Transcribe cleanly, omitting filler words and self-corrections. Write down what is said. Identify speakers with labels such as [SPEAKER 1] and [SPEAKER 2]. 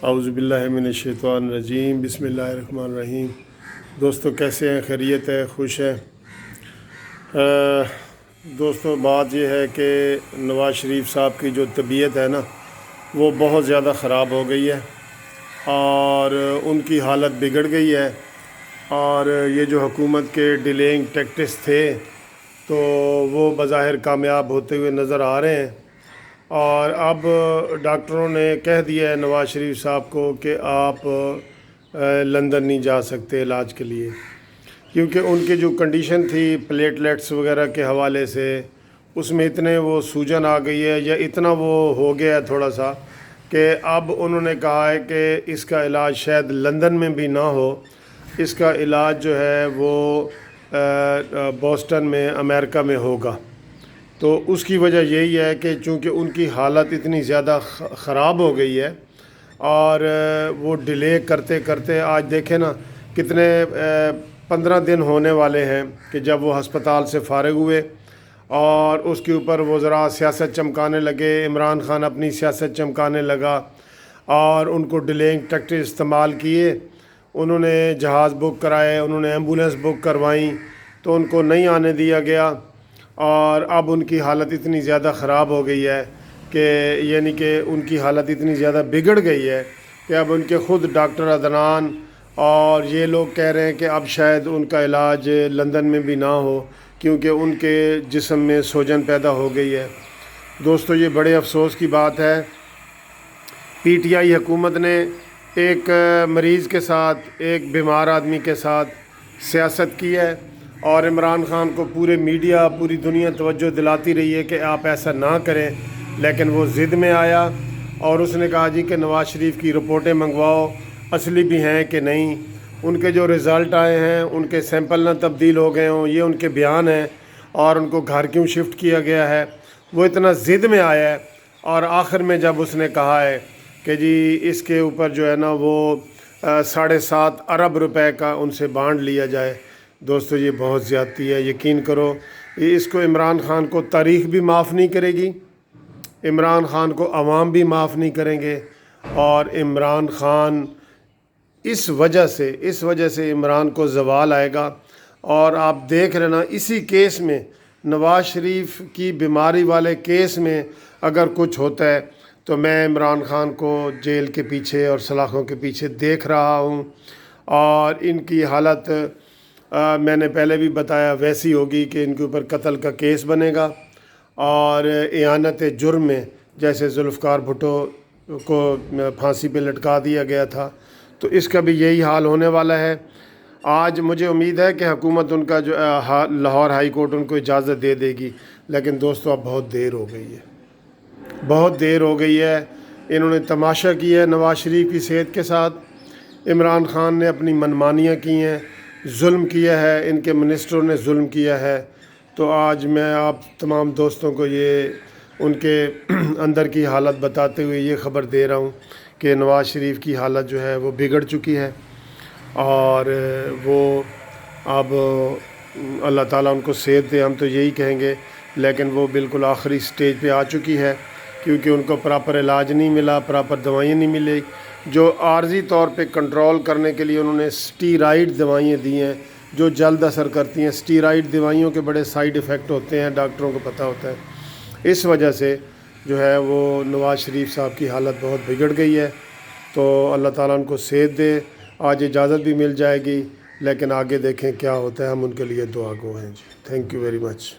[SPEAKER 1] اعوذ باللہ من الشیطان الرجیم، بسم اللہ الرحمن الرحیم۔ دوستو کیسے ہیں؟ خیریت ہے؟ خوش ہیں؟ دوستو بات یہ ہے کہ نواز شریف صاحب کی جو طبیعت ہے نا وہ بہت زیادہ خراب ہو گئی ہے اور ان کی حالت بگڑ گئی ہے، اور یہ جو حکومت کے ڈیلینگ ٹیکٹکس تھے تو وہ بظاہر کامیاب ہوتے ہوئے نظر آ رہے ہیں، اور اب ڈاکٹروں نے کہہ دیا ہے نواز شریف صاحب کو کہ آپ لندن نہیں جا سکتے علاج کے لیے، کیونکہ ان کی جو کنڈیشن تھی پلیٹلیٹس وغیرہ کے حوالے سے اس میں اتنے وہ سوجن آ گئی ہے یا اتنا وہ ہو گیا ہے تھوڑا سا کہ اب انہوں نے کہا ہے کہ اس کا علاج شاید لندن میں بھی نہ ہو، اس کا علاج جو ہے وہ بوسٹن میں امریکہ میں ہوگا۔ تو اس کی وجہ یہی ہے کہ چونکہ ان کی حالت اتنی زیادہ خراب ہو گئی ہے اور وہ ڈیلے کرتے کرتے آج دیکھیں نا کتنے 15 دن ہونے والے ہیں کہ جب وہ ہسپتال سے فارغ ہوئے، اور اس کے اوپر وہ ذرا سیاست چمکانے لگے، عمران خان اپنی سیاست چمکانے لگا اور ان کو ڈیلینگ ٹیکٹکس استعمال کیے، انہوں نے جہاز بک کرائے، انہوں نے ایمبولینس بک کروائیں تو ان کو نہیں آنے دیا گیا، اور اب ان کی حالت اتنی زیادہ خراب ہو گئی ہے کہ یعنی کہ ان کی حالت اتنی زیادہ بگڑ گئی ہے کہ اب ان کے خود ڈاکٹر عدنان اور یہ لوگ کہہ رہے ہیں کہ اب شاید ان کا علاج لندن میں بھی نہ ہو کیونکہ ان کے جسم میں سوجن پیدا ہو گئی ہے۔ دوستو یہ بڑے افسوس کی بات ہے، پی ٹی آئی حکومت نے ایک مریض کے ساتھ، ایک بیمار آدمی کے ساتھ سیاست کی ہے، اور عمران خان کو پورے میڈیا پوری دنیا توجہ دلاتی رہی ہے کہ آپ ایسا نہ کریں، لیکن وہ ضد میں آیا اور اس نے کہا جی کہ نواز شریف کی رپورٹیں منگواؤ اصلی بھی ہیں کہ نہیں، ان کے جو رزلٹ آئے ہیں ان کے سیمپل نہ تبدیل ہو گئے ہوں، یہ ان کے بیان ہیں، اور ان کو گھر کیوں شفٹ کیا گیا ہے۔ وہ اتنا ضد میں آیا ہے، اور آخر میں جب اس نے کہا ہے کہ جی اس کے اوپر جو ہے نا وہ 7.5 ارب روپے کا ان سے بانڈ لیا جائے، دوستو یہ بہت زیادتی ہے، یقین کرو اس کو عمران خان کو تاریخ بھی معاف نہیں کرے گی، عمران خان کو عوام بھی معاف نہیں کریں گے، اور عمران خان اس وجہ سے عمران کو زوال آئے گا۔ اور آپ دیکھ رہے نا اسی کیس میں، نواز شریف کی بیماری والے کیس میں اگر کچھ ہوتا ہے تو میں عمران خان کو جیل کے پیچھے اور سلاخوں کے پیچھے دیکھ رہا ہوں، اور ان کی حالت میں نے پہلے بھی بتایا ویسی ہوگی کہ ان کے اوپر قتل کا کیس بنے گا، اور اعانت جرم میں جیسے ذوالفقار بھٹو کو پھانسی پہ لٹکا دیا گیا تھا تو اس کا بھی یہی حال ہونے والا ہے۔ آج مجھے امید ہے کہ حکومت ان کا جو لاہور ہائی کورٹ ان کو اجازت دے دے گی، لیکن دوستو اب بہت دیر ہو گئی ہے، بہت دیر ہو گئی ہے۔ انہوں نے تماشا کیا ہے نواز شریف کی صحت کے ساتھ، عمران خان نے اپنی منمانیاں کی ہیں، ظلم کیا ہے، ان کے منسٹروں نے ظلم کیا ہے۔ تو آج میں آپ تمام دوستوں کو یہ ان کے اندر کی حالت بتاتے ہوئے یہ خبر دے رہا ہوں کہ نواز شریف کی حالت جو ہے وہ بگڑ چکی ہے، اور وہ اب اللہ تعالیٰ ان کو صحت دے، ہم تو یہی کہیں گے، لیکن وہ بالکل آخری سٹیج پہ آ چکی ہے کیونکہ ان کو پراپر علاج نہیں ملا، پراپر دوائیں نہیں ملی، جو عارضی طور پہ کنٹرول کرنے کے لیے انہوں نے سٹیرائڈ دوائیں دی ہیں جو جلد اثر کرتی ہیں۔ سٹیرائڈ دوائیوں کے بڑے سائیڈ ایفیکٹ ہوتے ہیں، ڈاکٹروں کو پتہ ہوتا ہے، اس وجہ سے جو ہے وہ نواز شریف صاحب کی حالت بہت بگڑ گئی ہے۔ تو اللہ تعالیٰ ان کو صحت دے، آج اجازت بھی مل جائے گی، لیکن آگے دیکھیں کیا ہوتا ہے، ہم ان کے لیے دعا گو ہیں جی۔ Thank you very much.